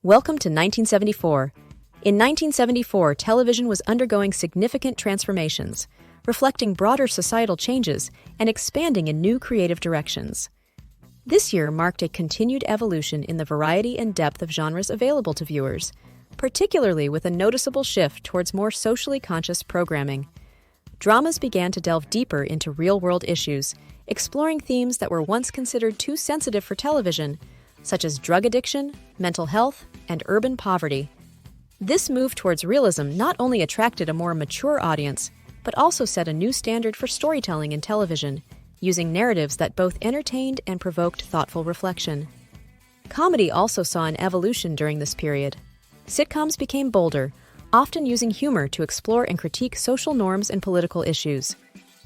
Welcome to 1974. In 1974, television was undergoing significant transformations, reflecting broader societal changes and expanding in new creative directions. This year marked a continued evolution in the variety and depth of genres available to viewers, particularly with a noticeable shift towards more socially conscious programming. Dramas began to delve deeper into real-world issues, exploring themes that were once considered too sensitive for television, such as drug addiction, mental health, and urban poverty. This move towards realism not only attracted a more mature audience, but also set a new standard for storytelling in television, using narratives that both entertained and provoked thoughtful reflection. Comedy also saw an evolution during this period. Sitcoms became bolder, often using humor to explore and critique social norms and political issues.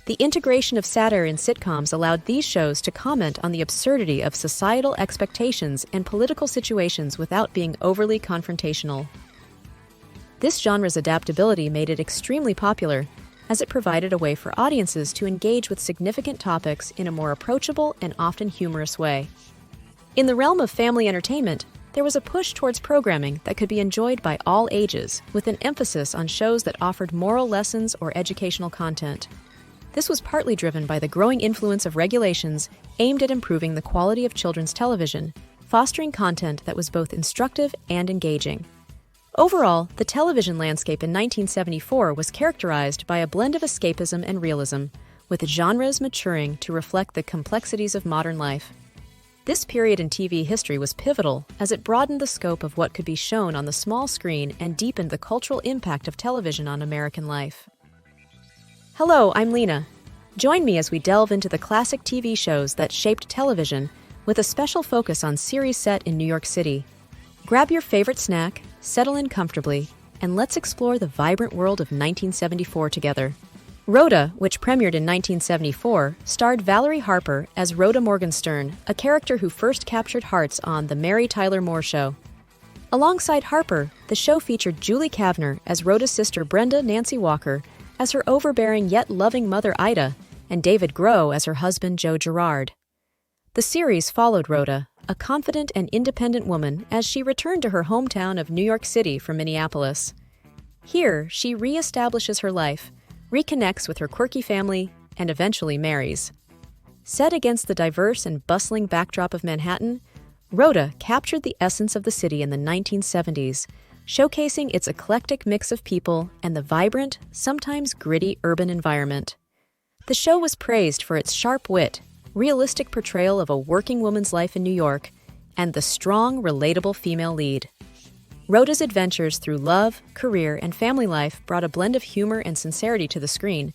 The integration of satire in sitcoms allowed these shows to comment on the absurdity of societal expectations and political situations without being overly confrontational. This genre's adaptability made it extremely popular, as it provided a way for audiences to engage with significant topics in a more approachable and often humorous way. In the realm of family entertainment, there was a push towards programming that could be enjoyed by all ages, with an emphasis on shows that offered moral lessons or educational content. This was partly driven by the growing influence of regulations aimed at improving the quality of children's television, fostering content that was both instructive and engaging. Overall, the television landscape in 1974 was characterized by a blend of escapism and realism, with genres maturing to reflect the complexities of modern life. This period in TV history was pivotal as it broadened the scope of what could be shown on the small screen and deepened the cultural impact of television on American life. Hello, I'm Lena. Join me as we delve into the classic TV shows that shaped television, with a special focus on series set in New York City. Grab your favorite snack, settle in comfortably, and let's explore the vibrant world of 1974 together. Rhoda, which premiered in 1974, starred Valerie Harper as Rhoda Morgenstern, a character who first captured hearts on The Mary Tyler Moore Show. Alongside Harper, the show featured Julie Kavner as Rhoda's sister Brenda Nancy Walker, as her overbearing yet loving mother Ida, and David Groh as her husband Joe Girard. The series followed Rhoda, a confident and independent woman, as she returned to her hometown of New York City from Minneapolis. Here, she re-establishes her life, reconnects with her quirky family, and eventually marries. Set against the diverse and bustling backdrop of Manhattan, Rhoda captured the essence of the city in the 1970s, showcasing its eclectic mix of people and the vibrant, sometimes gritty urban environment. The show was praised for its sharp wit, realistic portrayal of a working woman's life in New York, and the strong, relatable female lead. Rhoda's adventures through love, career, and family life brought a blend of humor and sincerity to the screen,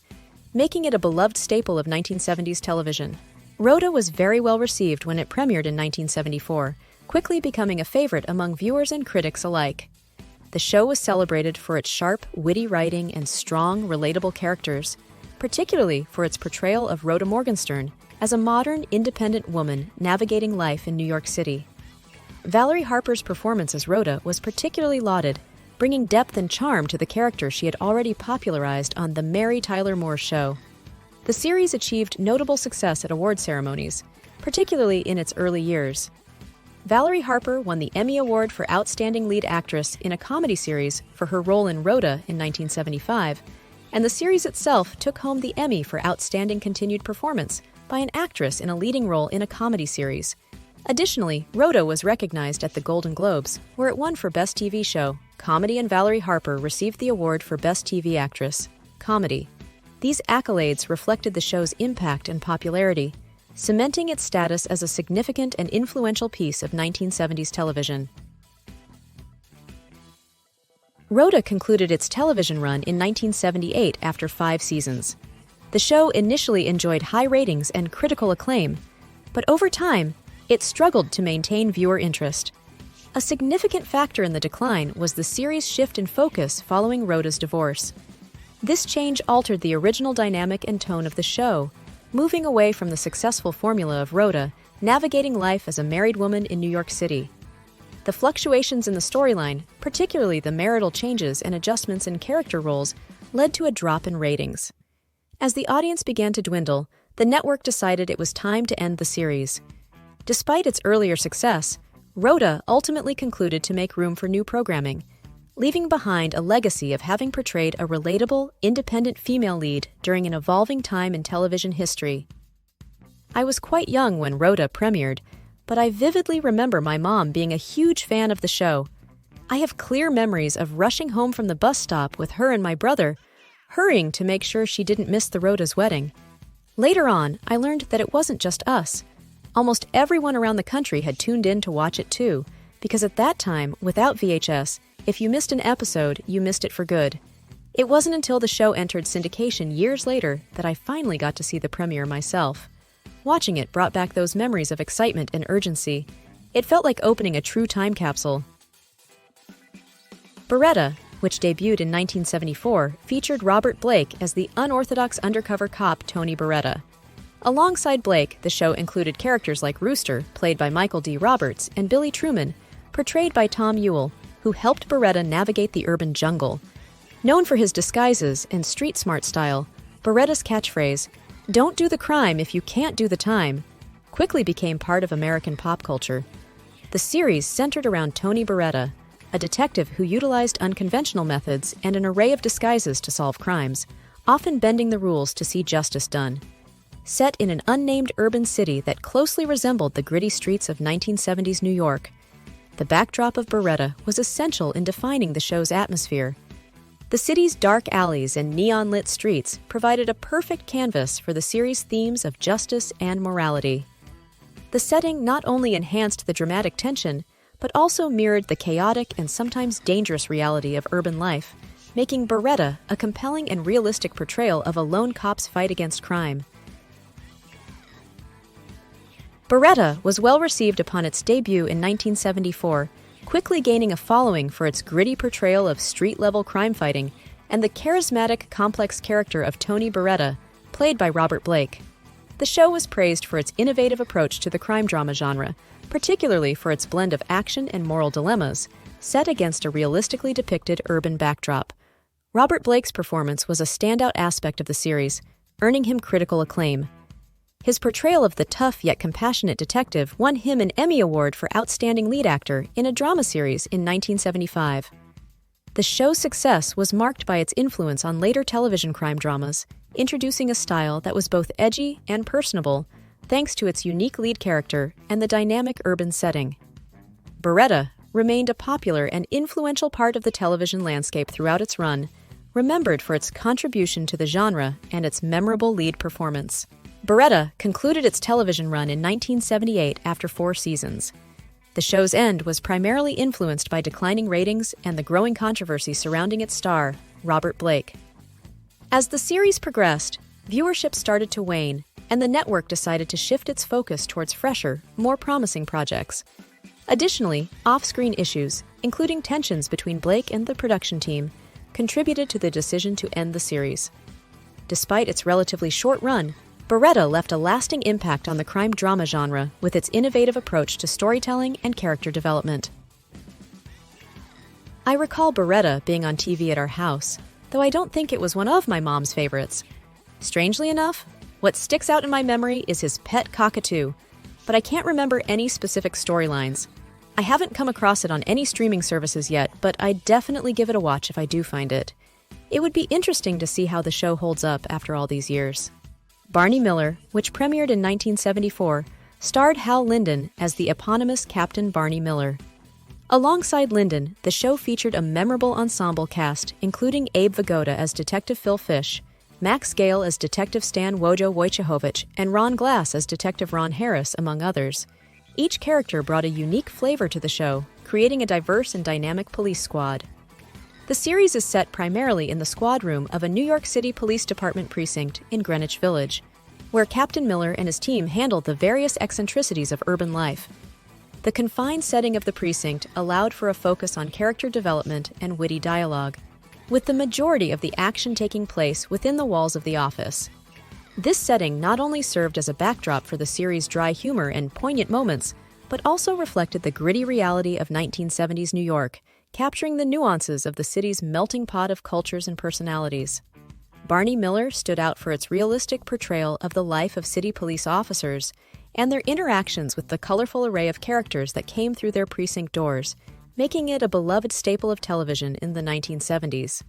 making it a beloved staple of 1970s television. Rhoda was very well received when it premiered in 1974, quickly becoming a favorite among viewers and critics alike. The show was celebrated for its sharp, witty writing and strong, relatable characters, particularly for its portrayal of Rhoda Morgenstern as a modern, independent woman navigating life in New York City. Valerie Harper's performance as Rhoda was particularly lauded, bringing depth and charm to the character she had already popularized on The Mary Tyler Moore Show. The series achieved notable success at award ceremonies, particularly in its early years. Valerie Harper won the Emmy Award for Outstanding Lead Actress in a Comedy Series for her role in Rhoda in 1975, and the series itself took home the Emmy for Outstanding Continued Performance by an actress in a leading role in a comedy series. Additionally, Rhoda was recognized at the Golden Globes, where it won for Best TV Show. Comedy, and Valerie Harper received the award for Best TV Actress, Comedy. These accolades reflected the show's impact and popularity, cementing its status as a significant and influential piece of 1970s television. Rhoda concluded its television run in 1978 after 5 seasons. The show initially enjoyed high ratings and critical acclaim, but over time, it struggled to maintain viewer interest. A significant factor in the decline was the series' shift in focus following Rhoda's divorce. This change altered the original dynamic and tone of the show, moving away from the successful formula of Rhoda navigating life as a married woman in New York City. The fluctuations in the storyline, particularly the marital changes and adjustments in character roles, led to a drop in ratings. As the audience began to dwindle, the network decided it was time to end the series. Despite its earlier success, Rhoda ultimately concluded to make room for new programming, leaving behind a legacy of having portrayed a relatable, independent female lead during an evolving time in television history. I was quite young when Rhoda premiered, but I vividly remember my mom being a huge fan of the show. I have clear memories of rushing home from the bus stop with her and my brother, hurrying to make sure she didn't miss the Rhoda's wedding. Later on, I learned that it wasn't just us. Almost everyone around the country had tuned in to watch it too, because at that time, without VHS, if you missed an episode, you missed it for good. It wasn't until the show entered syndication years later that I finally got to see the premiere myself. Watching it brought back those memories of excitement and urgency. It felt like opening a true time capsule. Baretta, which debuted in 1974, featured Robert Blake as the unorthodox undercover cop Tony Baretta. Alongside Blake, the show included characters like Rooster, played by Michael D. Roberts, and Billy Truman, portrayed by Tom Ewell, who helped Baretta navigate the urban jungle. Known for his disguises and street-smart style, Baretta's catchphrase, "Don't do the crime if you can't do the time," quickly became part of American pop culture. The series centered around Tony Baretta, a detective who utilized unconventional methods and an array of disguises to solve crimes, often bending the rules to see justice done. Set in an unnamed urban city that closely resembled the gritty streets of 1970s New York, the backdrop of Baretta was essential in defining the show's atmosphere. The city's dark alleys and neon-lit streets provided a perfect canvas for the series' themes of justice and morality. The setting not only enhanced the dramatic tension, but also mirrored the chaotic and sometimes dangerous reality of urban life, making Baretta a compelling and realistic portrayal of a lone cop's fight against crime. Baretta was well received upon its debut in 1974, quickly gaining a following for its gritty portrayal of street-level crime fighting and the charismatic, complex character of Tony Baretta, played by Robert Blake. The show was praised for its innovative approach to the crime drama genre, particularly for its blend of action and moral dilemmas, set against a realistically depicted urban backdrop. Robert Blake's performance was a standout aspect of the series, earning him critical acclaim. His portrayal of the tough yet compassionate detective won him an Emmy Award for Outstanding Lead Actor in a drama series in 1975. The show's success was marked by its influence on later television crime dramas, introducing a style that was both edgy and personable, thanks to its unique lead character and the dynamic urban setting. Baretta remained a popular and influential part of the television landscape throughout its run, remembered for its contribution to the genre and its memorable lead performance. Baretta concluded its television run in 1978 after 4 seasons. The show's end was primarily influenced by declining ratings and the growing controversy surrounding its star, Robert Blake. As the series progressed, viewership started to wane, and the network decided to shift its focus towards fresher, more promising projects. Additionally, off-screen issues, including tensions between Blake and the production team, contributed to the decision to end the series. Despite its relatively short run, Baretta left a lasting impact on the crime drama genre with its innovative approach to storytelling and character development. I recall Baretta being on TV at our house, though I don't think it was one of my mom's favorites. Strangely enough, what sticks out in my memory is his pet cockatoo, but I can't remember any specific storylines. I haven't come across it on any streaming services yet, but I'd definitely give it a watch if I do find it. It would be interesting to see how the show holds up after all these years. Barney Miller, which premiered in 1974, starred Hal Linden as the eponymous Captain Barney Miller. Alongside Linden, the show featured a memorable ensemble cast, including Abe Vigoda as Detective Phil Fish, Max Gale as Detective Stan Wojo Wojciechowicz, and Ron Glass as Detective Ron Harris, among others. Each character brought a unique flavor to the show, creating a diverse and dynamic police squad. The series is set primarily in the squad room of a New York City Police Department precinct in Greenwich Village, where Captain Miller and his team handled the various eccentricities of urban life. The confined setting of the precinct allowed for a focus on character development and witty dialogue, with the majority of the action taking place within the walls of the office. This setting not only served as a backdrop for the series' dry humor and poignant moments, but also reflected the gritty reality of 1970s New York, capturing the nuances of the city's melting pot of cultures and personalities. Barney Miller stood out for its realistic portrayal of the life of city police officers and their interactions with the colorful array of characters that came through their precinct doors, making it a beloved staple of television in the 1970s.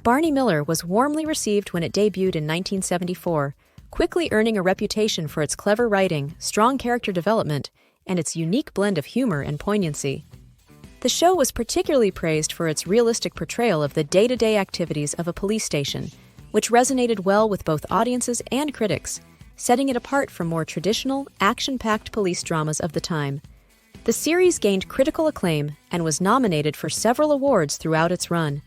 Barney Miller was warmly received when it debuted in 1974, quickly earning a reputation for its clever writing, strong character development, and its unique blend of humor and poignancy. The show was particularly praised for its realistic portrayal of the day-to-day activities of a police station, which resonated well with both audiences and critics, setting it apart from more traditional, action-packed police dramas of the time. The series gained critical acclaim and was nominated for several awards throughout its run.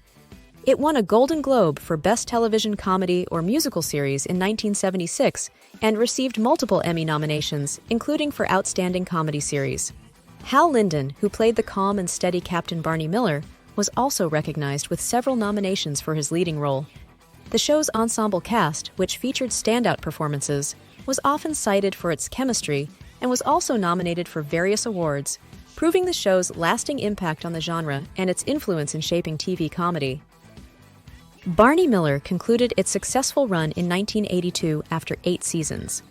It won a Golden Globe for Best Television Comedy or Musical Series in 1976 and received multiple Emmy nominations, including for Outstanding Comedy Series. Hal Linden, who played the calm and steady Captain Barney Miller, was also recognized with several nominations for his leading role. The show's ensemble cast, which featured standout performances, was often cited for its chemistry and was also nominated for various awards, proving the show's lasting impact on the genre and its influence in shaping TV comedy. Barney Miller concluded its successful run in 1982 after 8 seasons.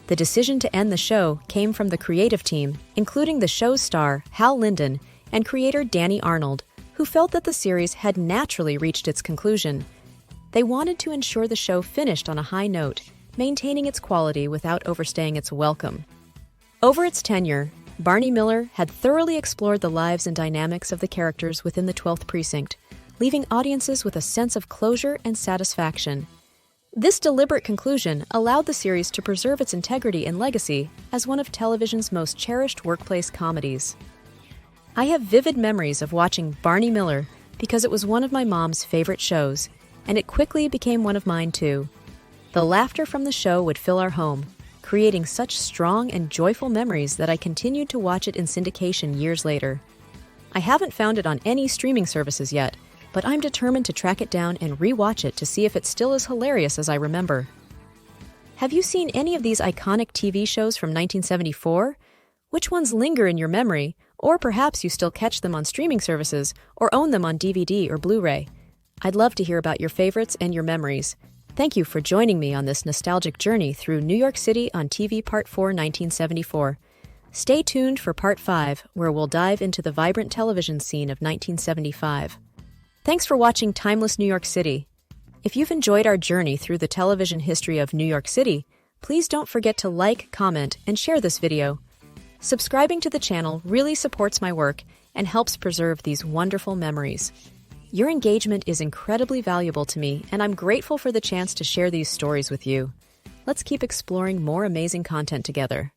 The decision to end the show came from the creative team, including the show's star, Hal Linden, and creator Danny Arnold, who felt that the series had naturally reached its conclusion. They wanted to ensure the show finished on a high note, maintaining its quality without overstaying its welcome. Over its tenure, Barney Miller had thoroughly explored the lives and dynamics of the characters within the 12th Precinct, leaving audiences with a sense of closure and satisfaction. This deliberate conclusion allowed the series to preserve its integrity and legacy as one of television's most cherished workplace comedies. I have vivid memories of watching Barney Miller because it was one of my mom's favorite shows, and it quickly became one of mine too. The laughter from the show would fill our home, creating such strong and joyful memories that I continued to watch it in syndication years later. I haven't found it on any streaming services yet, but I'm determined to track it down and re-watch it to see if it's still as hilarious as I remember. Have you seen any of these iconic TV shows from 1974? Which ones linger in your memory, or perhaps you still catch them on streaming services or own them on DVD or Blu-ray? I'd love to hear about your favorites and your memories. Thank you for joining me on this nostalgic journey through New York City on TV Part 4, 1974. Stay tuned for Part 5, where we'll dive into the vibrant television scene of 1975. Thanks for watching Timeless New York City. If you've enjoyed our journey through the television history of New York City, please don't forget to like, comment, and share this video. Subscribing to the channel really supports my work and helps preserve these wonderful memories. Your engagement is incredibly valuable to me, and I'm grateful for the chance to share these stories with you. Let's keep exploring more amazing content together.